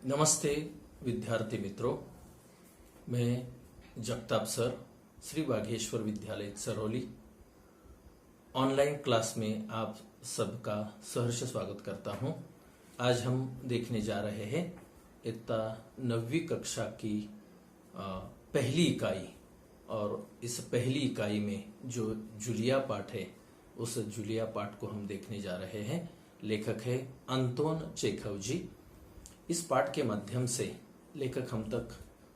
नमस्ते विद्यार्थी मित्रों, मैं जगताप सर श्री बाघेश्वर विद्यालय सरौली ऑनलाइन क्लास में आप सबका सहर्ष स्वागत करता हूं। आज हम देखने जा रहे हैं इतना 9वीं कक्षा की पहली इकाई, और इस पहली इकाई में जो जूलिया पाठ है उस जूलिया पाठ को हम देखने जा रहे हैं। लेखक है अंतोन चेखव जी। इस पाठ के माध्यम से लेखक हम तक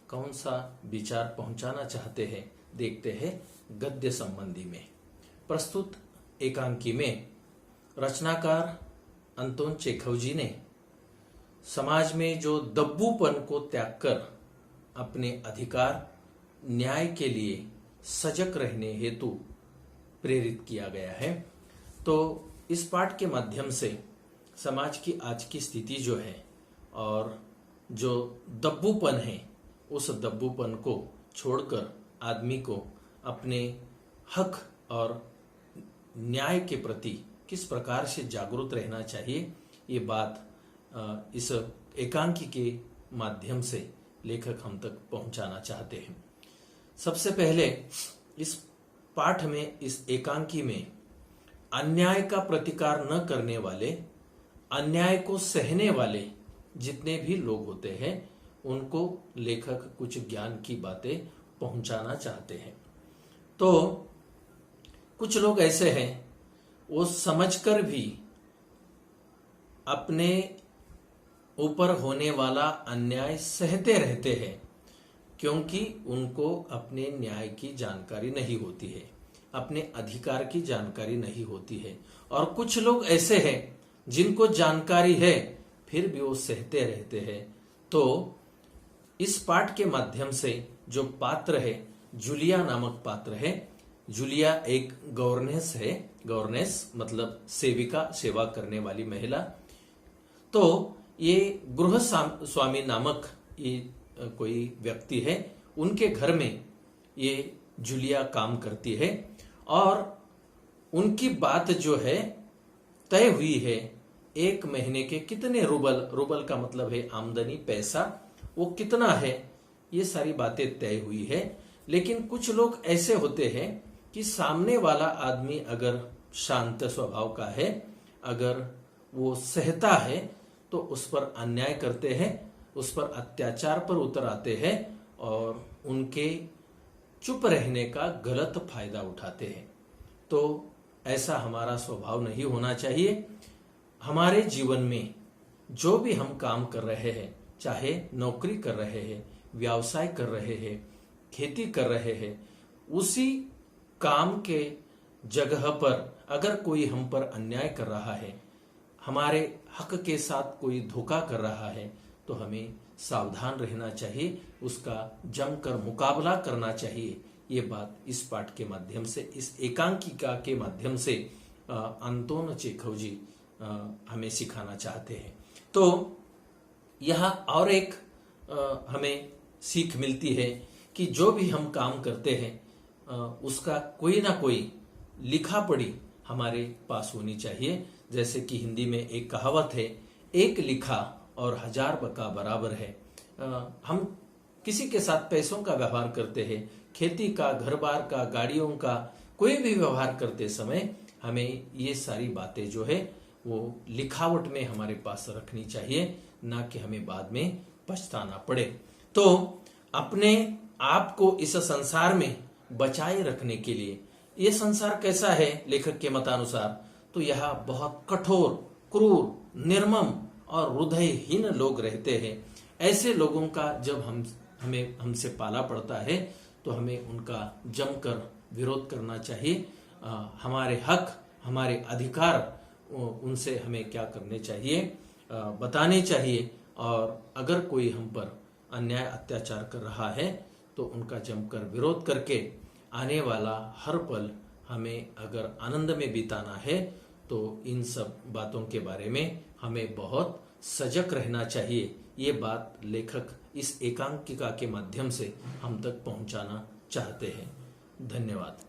कौन सा विचार पहुंचाना चाहते हैं, देखते हैं गद्य संबंधी में। प्रस्तुत एकांकी में रचनाकार अंतोन चेखव जी ने समाज में जो दब्बूपन को त्याग कर अपने अधिकार न्याय के लिए सजग रहने हेतु प्रेरित किया गया है। तो इस पाठ के माध्यम से समाज की आज की स्थिति जो है और जो दब्बूपन है, उस दब्बूपन को छोड़कर आदमी को अपने हक और न्याय के प्रति किस प्रकार से जागरूक रहना चाहिए, ये बात इस एकांकी के माध्यम से लेखक हम तक पहुंचाना चाहते हैं। सबसे पहले इस पाठ में, इस एकांकी में अन्याय का प्रतिकार न करने वाले, अन्याय को सहने वाले जितने भी लोग होते हैं, उनको लेखक कुछ ज्ञान की बातें पहुंचाना चाहते हैं। तो कुछ लोग ऐसे हैं, वो समझकर भी अपने ऊपर होने वाला अन्याय सहते रहते हैं, क्योंकि उनको अपने न्याय की जानकारी नहीं होती है, अपने अधिकार की जानकारी नहीं होती है। और कुछ लोग ऐसे हैं जिनको जानकारी है फिर भी वो सहते रहते हैं। तो इस पाठ के माध्यम से जो पात्र है, जूलिया नामक पात्र है। जूलिया एक गवर्नेस है, गवर्नेस मतलब सेविका, सेवा करने वाली महिला। तो ये गृह स्वामी नामक ये कोई व्यक्ति है, उनके घर में ये जूलिया काम करती है और उनकी बात जो है तय हुई है। एक महीने के कितने रूबल का मतलब है आमदनी, पैसा, वो कितना है, ये सारी बातें तय हुई है। लेकिन कुछ लोग ऐसे होते हैं कि सामने वाला आदमी अगर शांत स्वभाव का है, अगर वो सहता है, तो उस पर अन्याय करते हैं, उस पर अत्याचार पर उतर आते हैं और उनके चुप रहने का गलत फायदा उठाते हैं। तो ऐसा हमारा स्वभाव नहीं होना चाहिए। हमारे जीवन में जो भी हम काम कर रहे हैं, चाहे नौकरी कर रहे हैं, व्यवसाय कर रहे हैं, खेती कर रहे हैं, उसी काम के जगह पर अगर कोई हम पर अन्याय कर रहा है, हमारे हक के साथ कोई धोखा कर रहा है, तो हमें सावधान रहना चाहिए, उसका जमकर मुकाबला करना चाहिए। ये बात इस पाठ के माध्यम से, इस एकांकिका के माध्यम से अंतोन चेखव जी हमें सिखाना चाहते हैं। तो यहाँ और एक हमें सीख मिलती है कि जो भी हम काम करते हैं उसका कोई ना कोई लिखा पढ़ी हमारे पास होनी चाहिए। जैसे कि हिंदी में एक कहावत है, एक लिखा और 1000 बका बराबर है। हम किसी के साथ पैसों का व्यवहार करते हैं, खेती का, घर बार का, गाड़ियों का, कोई भी व्यवहार करते समय हमें ये सारी बातें जो है वो लिखावट में हमारे पास रखनी चाहिए, ना कि हमें बाद में पछताना पड़े। तो अपने आप को इस संसार में बचाए रखने के लिए, ये संसार कैसा है लेखक के मतानुसार, तो यह बहुत कठोर, क्रूर, निर्मम और हृदयहीन लोग रहते हैं। ऐसे लोगों का जब हमसे पाला पड़ता है, तो हमें उनका जमकर विरोध करना चाहिए। हमारे हक, हमारे अधिकार, उनसे हमें क्या करने चाहिए, बताने चाहिए। और अगर कोई हम पर अन्याय अत्याचार कर रहा है, तो उनका जमकर विरोध करके आने वाला हर पल हमें अगर आनंद में बिताना है, तो इन सब बातों के बारे में हमें बहुत सजग रहना चाहिए। ये बात लेखक इस एकांकिका के माध्यम से हम तक पहुंचाना चाहते हैं। धन्यवाद।